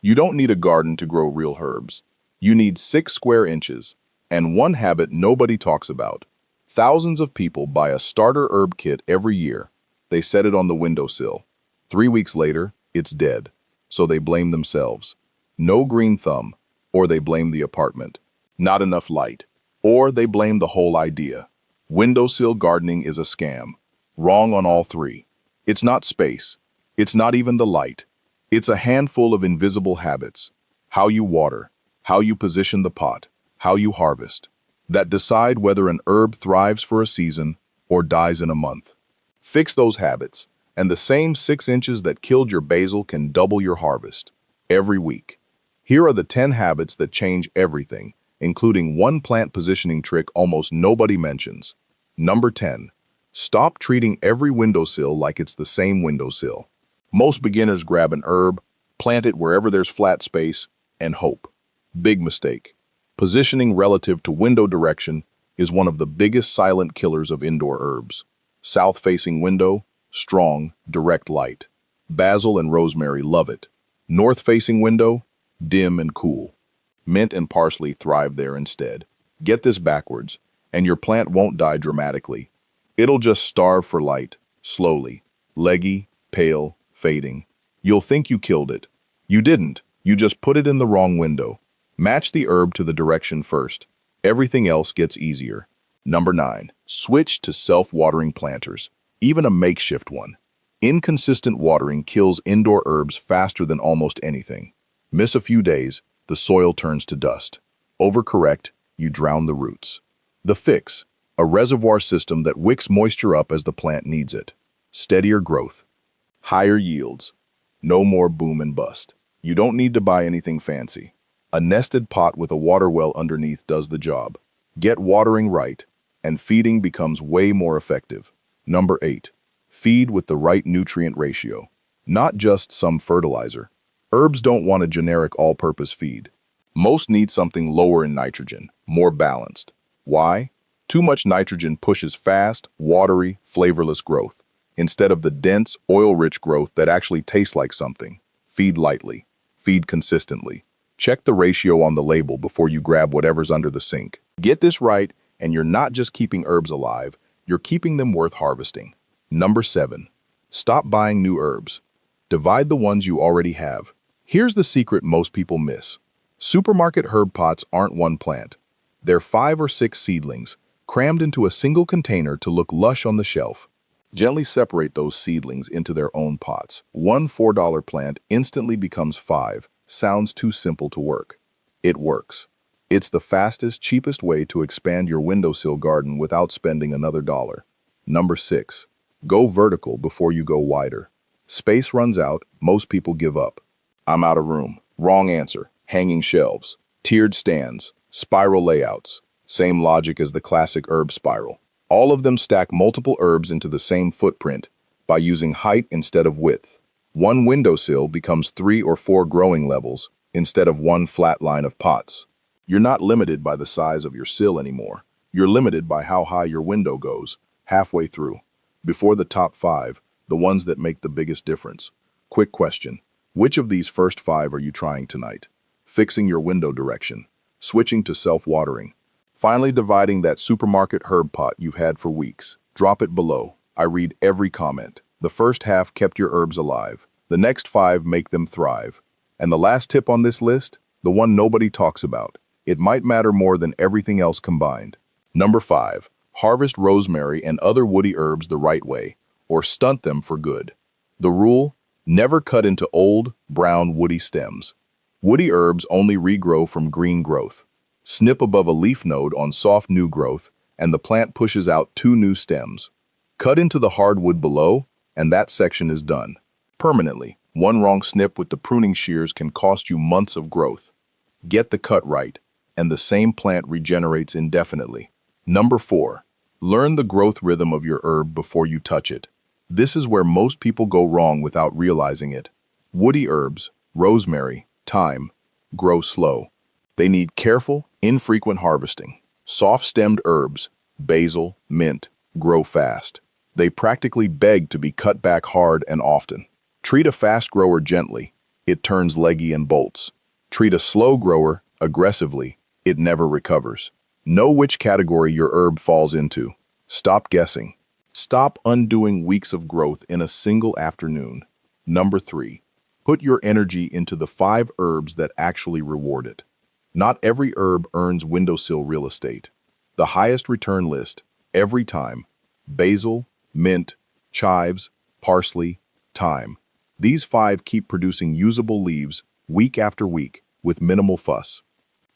You don't need a garden to grow real herbs. You need 6 square inches. And one habit nobody talks about. Thousands of people buy a starter herb kit every year. They set it on the windowsill. 3 weeks later, it's dead. So they blame themselves. No green thumb, or they blame the apartment. Not enough light, or they blame the whole idea. Windowsill gardening is a scam. Wrong on all three. It's not space. It's not even the light. It's a handful of invisible habits. How you water, how you position the pot, how you harvest, that decide whether an herb thrives for a season or dies in a month. Fix those habits, and the same 6 inches that killed your basil can double your harvest every week. Here are the 10 habits that change everything, including one plant positioning trick almost nobody mentions. Number 10. Stop treating every windowsill like it's the same windowsill. Most beginners grab an herb, plant it wherever there's flat space, and hope. Big mistake. Positioning relative to window direction is one of the biggest silent killers of indoor herbs. South-facing window, strong, direct light. Basil and rosemary love it. North-facing window, dim and cool. Mint and parsley thrive there instead. Get this backwards, and your plant won't die dramatically. It'll just starve for light, slowly. Leggy, pale, fading. You'll think you killed it. You didn't. You just put it in the wrong window. Match the herb to the direction first. Everything else gets easier. Number 9. Switch to self-watering planters, even a makeshift one. Inconsistent watering kills indoor herbs faster than almost anything. Miss a few days, the soil turns to dust. Overcorrect, you drown the roots. The fix: a reservoir system that wicks moisture up as the plant needs it. Steadier growth. Higher yields. No more boom and bust. You don't need to buy anything fancy. A nested pot with a water well underneath does the job. Get watering right, and feeding becomes way more effective. Number 8. Feed with the right nutrient ratio. Not just some fertilizer. Herbs don't want a generic all-purpose feed. Most need something lower in nitrogen, more balanced. Why? Too much nitrogen pushes fast, watery, flavorless growth, instead of the dense, oil-rich growth that actually tastes like something. Feed lightly. Feed consistently. Check the ratio on the label before you grab whatever's under the sink. Get this right, and you're not just keeping herbs alive, you're keeping them worth harvesting. Number 7. Stop buying new herbs. Divide the ones you already have. Here's the secret most people miss. Supermarket herb pots aren't one plant. They're 5 or 6 seedlings, crammed into a single container to look lush on the shelf. Gently separate those seedlings into their own pots. One $4 plant instantly becomes 5. Sounds too simple to work. It works. It's the fastest, cheapest way to expand your windowsill garden without spending another dollar. Number 6. Go vertical before you go wider. Space runs out, most people give up. I'm out of room. Wrong answer. Hanging shelves, tiered stands, spiral layouts. Same logic as the classic herb spiral. All of them stack multiple herbs into the same footprint by using height instead of width. One windowsill becomes 3 or 4 growing levels instead of one flat line of pots. You're not limited by the size of your sill anymore. You're limited by how high your window goes, halfway through. Before the top 5, the ones that make the biggest difference. Quick question. Which of these first 5 are you trying tonight? Fixing your window direction. Switching to self-watering. Finally dividing that supermarket herb pot you've had for weeks. Drop it below. I read every comment. The first half kept your herbs alive. The next 5 make them thrive. And the last tip on this list, the one nobody talks about. It might matter more than everything else combined. Number 5. Harvest rosemary and other woody herbs the right way, or stunt them for good. The rule: never cut into old, brown, woody stems. Woody herbs only regrow from green growth. Snip above a leaf node on soft new growth, and the plant pushes out 2 new stems. Cut into the hardwood below, and that section is done. Permanently. One wrong snip with the pruning shears can cost you months of growth. Get the cut right, and the same plant regenerates indefinitely. Number 4. Learn the growth rhythm of your herb before you touch it. This is where most people go wrong without realizing it. Woody herbs, rosemary, thyme, grow slow. They need careful, infrequent harvesting. Soft-stemmed herbs, basil, mint, grow fast. They practically beg to be cut back hard and often. Treat a fast grower gently. it turns leggy and bolts. Treat a slow grower aggressively, it never recovers. Know which category your herb falls into. Stop guessing. Stop undoing weeks of growth in a single afternoon. Number 3. Put your energy into the 5 herbs that actually reward it. Not every herb earns windowsill real estate. The highest return list, every time: basil, mint, chives, parsley, thyme. These 5 keep producing usable leaves week after week with minimal fuss.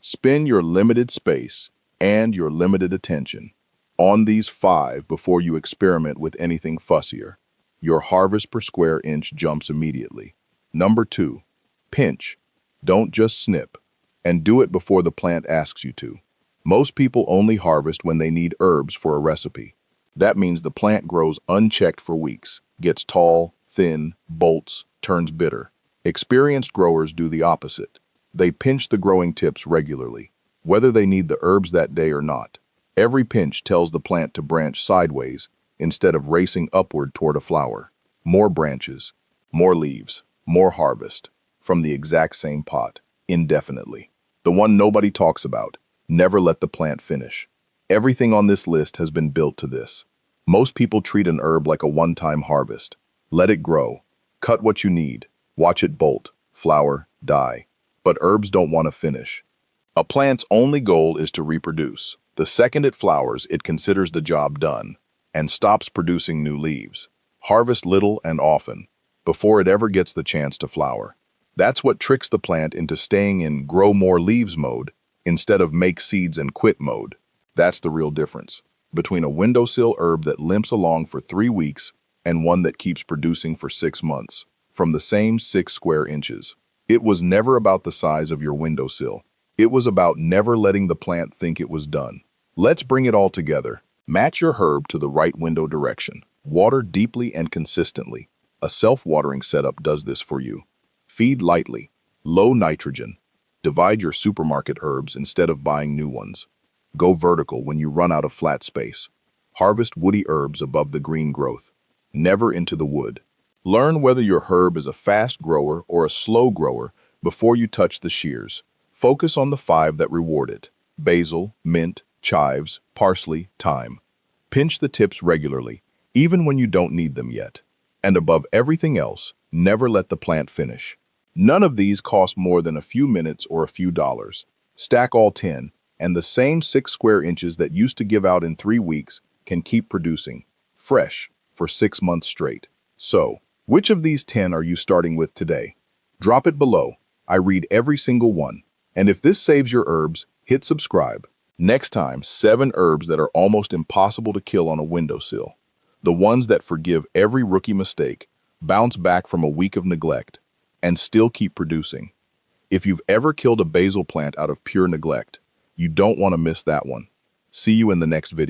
Spend your limited space and your limited attention on these 5 before you experiment with anything fussier. Your harvest per square inch jumps immediately. Number 2. Pinch. Don't just snip. And do it before the plant asks you to. Most people only harvest when they need herbs for a recipe. That means the plant grows unchecked for weeks, gets tall, thin, bolts, turns bitter. Experienced growers do the opposite. They pinch the growing tips regularly, whether they need the herbs that day or not. Every pinch tells the plant to branch sideways instead of racing upward toward a flower. More branches, more leaves, more harvest, from the exact same pot, indefinitely. The one nobody talks about: never let the plant finish. Everything on this list has been built to this. Most people treat an herb like a one-time harvest. Let it grow. Cut what you need. Watch it bolt, flower, die. But herbs don't want to finish. A plant's only goal is to reproduce. The second it flowers, it considers the job done and stops producing new leaves. Harvest little and often, before it ever gets the chance to flower. That's what tricks the plant into staying in grow more leaves mode instead of make seeds and quit mode. That's the real difference between a windowsill herb that limps along for 3 weeks and one that keeps producing for 6 months, from the same 6 square inches. It was never about the size of your windowsill. It was about never letting the plant think it was done. Let's bring it all together. Match your herb to the right window direction. Water deeply and consistently. A self-watering setup does this for you. Feed lightly. Low nitrogen. Divide your supermarket herbs instead of buying new ones. Go vertical when you run out of flat space. Harvest woody herbs above the green growth. Never into the wood. Learn whether your herb is a fast grower or a slow grower before you touch the shears. Focus on the 5 that reward it: basil, mint, chives, parsley, thyme. Pinch the tips regularly, even when you don't need them yet. And above everything else, never let the plant finish. None of these cost more than a few minutes or a few dollars. Stack all 10, and the same 6 square inches that used to give out in 3 weeks can keep producing, fresh, for 6 months straight. So, which of these 10 are you starting with today? Drop it below. I read every single one. And if this saves your herbs, hit subscribe. Next time, 7 herbs that are almost impossible to kill on a windowsill. The ones that forgive every rookie mistake, bounce back from a week of neglect, and still keep producing. If you've ever killed a basil plant out of pure neglect, you don't want to miss that one. See you in the next video.